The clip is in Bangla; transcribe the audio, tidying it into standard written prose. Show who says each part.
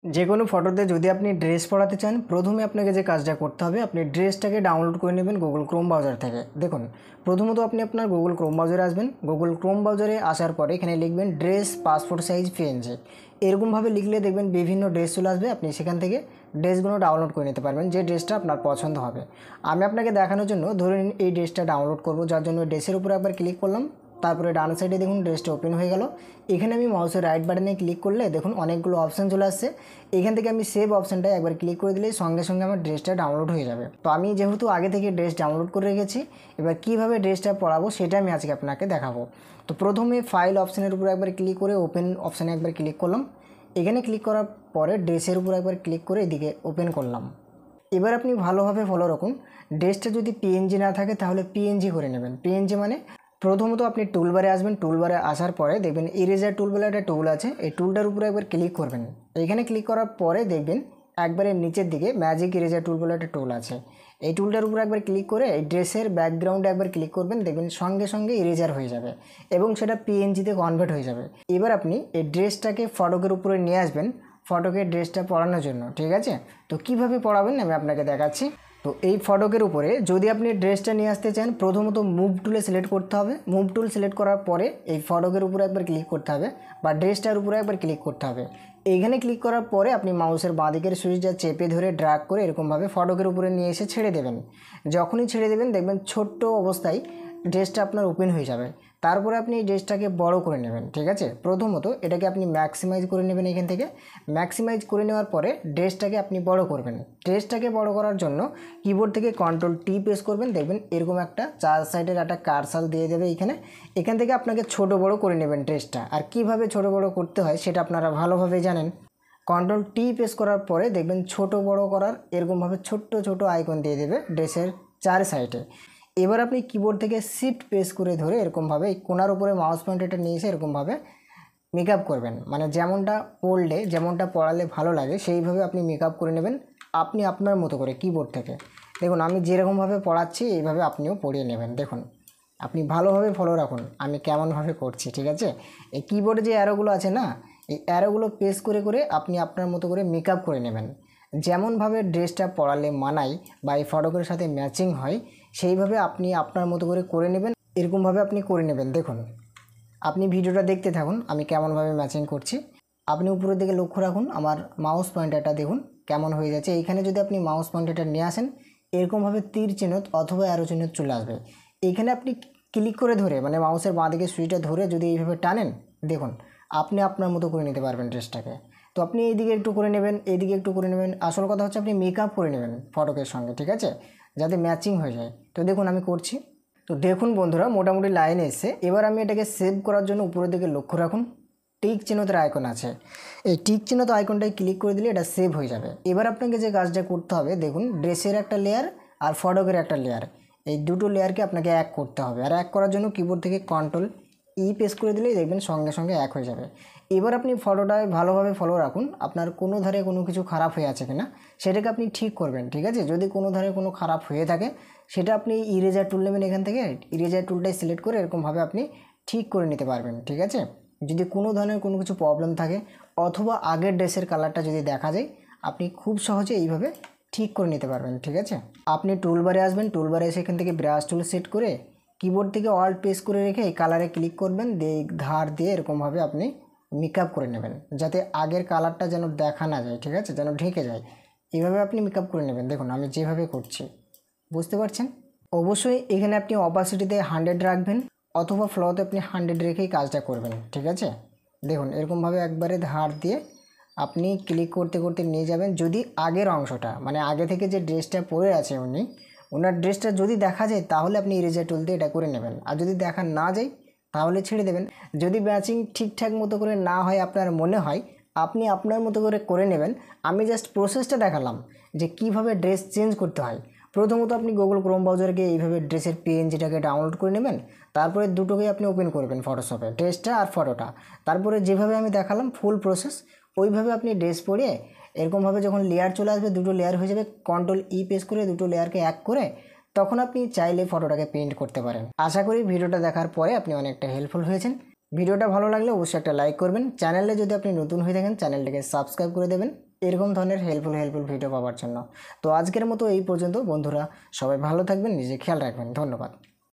Speaker 1: যে কোনো ফটোতে যদি আপনি ড্রেস পড়াতে চান, প্রথমে আপনাকে যে কাজটা করতে হবে, আপনি ড্রেসটাকে ডাউনলোড করে নেবেন গুগল ক্রোম ব্রাউজার থেকে। দেখুন, প্রথমত আপনি আপনার গুগল ক্রোম ব্রাউজারে আসবেন। গুগল ক্রোম ব্রাউজারে আসার পরে এখানে লিখবেন ড্রেস পাসপোর্ট সাইজ পিএনজি। এরকমভাবে লিখলে দেখবেন বিভিন্ন ড্রেস চলে আসবে। আপনি সেখান থেকে ড্রেসগুলো ডাউনলোড করে নিতে পারবেন, যে ড্রেসটা আপনার পছন্দ হবে। আমি আপনাকে দেখানোর জন্য ধরে নিন এই ড্রেসটা ডাউনলোড করব, যার জন্য ড্রেসের উপরে একবার ক্লিক করলাম। তারপরে ডান সাইডে দেখুন ড্রেসটা ওপেন হয়ে গেল। এখানে আমি মাউসের রাইট বাটনে ক্লিক করলে দেখুন অনেকগুলো অপশান চলে আসছে। এখান থেকে আমি সেভ অপশানটায় একবার ক্লিক করে দিলেই সঙ্গে সঙ্গে আমার ড্রেসটা ডাউনলোড হয়ে যাবে। তো আমি যেহেতু আগে থেকে ড্রেস ডাউনলোড করে রেখেছি, এবার কীভাবে ড্রেসটা পড়াবো সেটা আমি আজকে আপনাকে দেখাবো। তো প্রথমে ফাইল অপশানের উপর একবার ক্লিক করে ওপেন অপশানে একবার ক্লিক করলাম। এখানে ক্লিক করার পরে ড্রেসের উপর একবার ক্লিক করে এদিকে ওপেন করলাম। এবার আপনি ভালোভাবে ফলো রাখুন। ড্রেসটা যদি পিএনজি না থাকে তাহলে পিএনজি করে নেবেন। পিএনজি মানে প্রথমত আপনি টুলবারে আসবেন। টুলবারে আসার পরে দেখবেন ইরেজার টুল বলে একটা টুল আছে, এই টুলটার উপরে একবার ক্লিক করবেন। এখানে ক্লিক করার পরে দেখবেন একবারে নিচের দিকে ম্যাজিক ইরেজার টুল বলে একটা টুল আছে, এই টুলটার উপরে একবার ক্লিক করে এই ড্রেসের ব্যাকগ্রাউন্ডে একবার ক্লিক করবেন। দেখবেন সঙ্গে সঙ্গে ইরেজার হয়ে যাবে এবং সেটা পিএনজিতে কনভার্ট হয়ে যাবে। এবার আপনি এই ড্রেসটাকে ফটোকের উপরে নিয়ে আসবেন, ফটোকে ড্রেসটা পরানোর জন্য। ঠিক আছে, তো কিভাবে পরাবেন আমি আপনাকে দেখাচ্ছি। তো এই ফটোকের উপরে যদি আপনি ড্রেসটা নিয়ে আসতে চান, প্রথমত মুভ টুলে সিলেক্ট করতে হবে। মুভ টুল সিলেক্ট করার পরে এই ফটোকের উপরে একবার ক্লিক করতে হবে বা ড্রেসটার উপরে একবার ক্লিক করতে হবে। এইখানে ক্লিক করার পরে আপনি মাউসের বাঁ দিকের সুইচটা চেপে ধরে ড্র্যাগ করে এরকমভাবে ফটোকের উপরে নিয়ে এসে ছেড়ে দেবেন। যখনই ছেড়ে দেবেন দেখবেন ছোট্ট অবস্থায় ড্রেসটা আপনার ওপেন হয়ে যাবে। তারপরে আপনি এই ড্রেসটাকে বড় করে নেবেন। ঠিক আছে, প্রথমত এটাকে আপনি ম্যাক্সিমাইজ করে নেবেন। এখান থেকে ম্যাক্সিমাইজ করে নেওয়ার পরে ড্রেসটাকে আপনি বড় করবেন। ড্রেসটাকে বড় করার জন্য কিবোর্ড থেকে কন্ট্রোল টি প্রেস করবেন। দেখবেন এরকম একটা চার সাইডের একটা কার্সার দিয়ে দেবে এখান থেকে আপনাকে ছোট বড় করে নেবেন ড্রেসটা। আর কিভাবে ছোট বড় করতে হয় সেটা আপনারা ভালোভাবে জানেন। কন্ট্রোল টি প্রেস করার পরে দেখবেন ছোট বড় করার এরকমভাবে ছোট্ট ছোট আইকন দিয়ে দেবে ড্রেসের চার সাইডে। এবার আপনি কিবোর্ড থেকে শিফট প্রেস করে ধরে এরকমভাবে এই কোণার উপরে মাউস পয়েন্টারটা নিয়ে এসে এরকমভাবে মেকআপ করবেন। মানে যেমনটা পড়লে যেমনটা পড়ালে ভালো লাগে সেইভাবে আপনি মেকআপ করে নেবেন আপনি আপনার মতো করে কিবোর্ড থেকে। দেখুন আমি যেরকমভাবে পড়াচ্ছি এইভাবে আপনিও পড়িয়ে নেবেন। দেখুন আপনি ভালোভাবে ফলো রাখুন আমি কেমনভাবে করছি। ঠিক আছে, এই কিবোর্ডে যে অ্যারোগুলো আছে না, এই অ্যারোগুলো প্রেস করে করে আপনি আপনার মতো করে মেকআপ করে নেবেন। যেমনভাবে ড্রেসটা পরালে মানায় বা এই ফটোগ্রাফের সাথে ম্যাচিং হয় সেইভাবে আপনি আপনার মতো করে নেবেন। এরকমভাবে আপনি করে নেবেন। দেখুন আপনি ভিডিওটা দেখতে থাকুন আমি কেমনভাবে ম্যাচিং করছি। আপনি উপরের দিকে লক্ষ্য রাখুন, আমার মাউস পয়েন্টারটা দেখুন কেমন হয়ে যাচ্ছে। এইখানে যদি আপনি মাউস পয়েন্টারটা নিয়ে আসেন এরকমভাবে তীর চিহ্ন অথবা অ্যারো চিহ্ন চলে আসবে। এইখানে আপনি ক্লিক করে ধরে মানে মাউসের বাঁ দিকে সুইচটা ধরে যদি এইভাবে টানেন দেখুন আপনি আপনার মতো করে নিতে পারবেন ড্রেসটাকে। তো আপনি এইদিকে একটু করে নেবেন, এইদিকে একটু করে নেবেন। আসল কথা হচ্ছে আপনি মেকআপ করে নেবেন ফটোকের সঙ্গে। ঠিক আছে, যাতে ম্যাচিং হয়ে যায়। তো দেখুন আমি করছি। তো দেখুন বন্ধুরা মোটামুটি লাইনে এসে এবার আমি এটাকে সেভ করার জন্য উপরের দিকে লক্ষ্য রাখুন টিক চিহ্নতের আইকন আছে, এই টিক চিহ্নত আইকনটায় ক্লিক করে দিলে এটা সেভ হয়ে যাবে। এবার আপনাকে যে কাজটা করতে হবে দেখুন ড্রেসের একটা লেয়ার আর ফটোকের একটা লেয়ার, এই দুটো লেয়ারকে আপনাকে এক করতে হবে। আর এক করার জন্য কিবোর্ড থেকে কন্ট্রোল ই প্রেস করে দিলেই দেখবেন সঙ্গে সঙ্গে এক হয়ে যাবে। এবার আপনি ফটোটায় ভালোভাবে ফলো রাখুন আপনার কোনো ধারে কোনো কিছু খারাপ হয়ে আছে কিনা সেটাকে আপনি ঠিক করবেন। ঠিক আছে, যদি কোনো ধারে কোনো খারাপ হয়ে থাকে সেটা আপনি ইরেজার টুল নেবেন। এখান থেকে ইরেজার টুলটাই সিলেক্ট করে এরকমভাবে আপনি ঠিক করে নিতে পারবেন। ঠিক আছে, যদি কোনো ধরনের কোনো কিছু প্রবলেম থাকে অথবা আগের ড্রেসের কালারটা যদি দেখা যায় আপনি খুব সহজে এইভাবে ঠিক করে নিতে পারবেন। ঠিক আছে, আপনি টুলবারে আসবেন, টুলবারে এসে এখান থেকে ব্রাশ টুল সেট করে কিবোর্ড থেকে অল্ট প্রেস করে রেখে এই কালারে ক্লিক করবেন, দিয়ে ধার দিয়ে এরকমভাবে আপনি মেকআপ করে নেবেন যাতে আগের কালারটা যেন দেখা না যায়। ঠিক আছে, যেন ঢেকে যায় এইভাবে আপনি মেকআপ করে নেবেন। দেখুন আমি যেভাবে করছি বুঝতে পারছেন। অবশ্যই এখানে আপনি অপাসিটিতে 100 রাখবেন অথবা ফ্লোতে আপনি 100 রেখেই কাজটা করবেন। ঠিক আছে, দেখুন এরকমভাবে একবারে ধার দিয়ে আপনি ক্লিক করতে করতে নিয়ে যাবেন। যদি আগের অংশটা মানে আগে থেকে যে ড্রেসটা পরে আছে ওনার ড্রেসটা যদি দেখা যায় তাহলে আপনি ইরেজার টুল দিয়ে এটা করে নেবেন, আর যদি দেখা না যায় তাহলে ছেড়ে দেবেন। যদি ম্যাচিং ঠিকঠাক মতো করে না হয় আপনার মনে হয় আপনি আপনার মতো করে নেবেন। আমি জাস্ট প্রসেসটা দেখালাম যে কিভাবে ড্রেস চেঞ্জ করতে হয়। প্রথমত আপনি গুগল ক্রোম ব্রাউজারে গিয়ে এইভাবে ড্রেসের পিএনজিটাকে ডাউনলোড করে নেবেন, তারপরে দুটোকেই আপনি ওপেন করবেন ফটোশপে, ড্রেসটা আর ফটোটা। তারপরে যেভাবে আমি দেখালাম ফুল প্রসেস ওইভাবে আপনি ড্রেস পরিয়ে এরকমভাবে যখন লেয়ার চলে আসবে দুটো লেয়ার হয়ে যাবে, কন্ট্রোল ই প্রেস করে দুটো লেয়ারকে এক করে তখন আপনি চাইলে ফটোটাকে প্রিন্ট করতে পারেন। আশা করি ভিডিওটা দেখার পরে আপনি অনেকটা হেল্পফুল হয়েছেন। ভিডিওটা ভালো লাগলে অবশ্যই একটা লাইক করবেন। চ্যানেলে যদি আপনি নতুন হয়ে থাকেন চ্যানেলটাকে সাবস্ক্রাইব করে দেবেন। এরকম ধরনের হেল্পফুল ভিডিও পাওয়ার জন্য। তো আজকের মতো এই পর্যন্ত বন্ধুরা, সবাই ভালো থাকবেন, নিজে খেয়াল রাখবেন। ধন্যবাদ।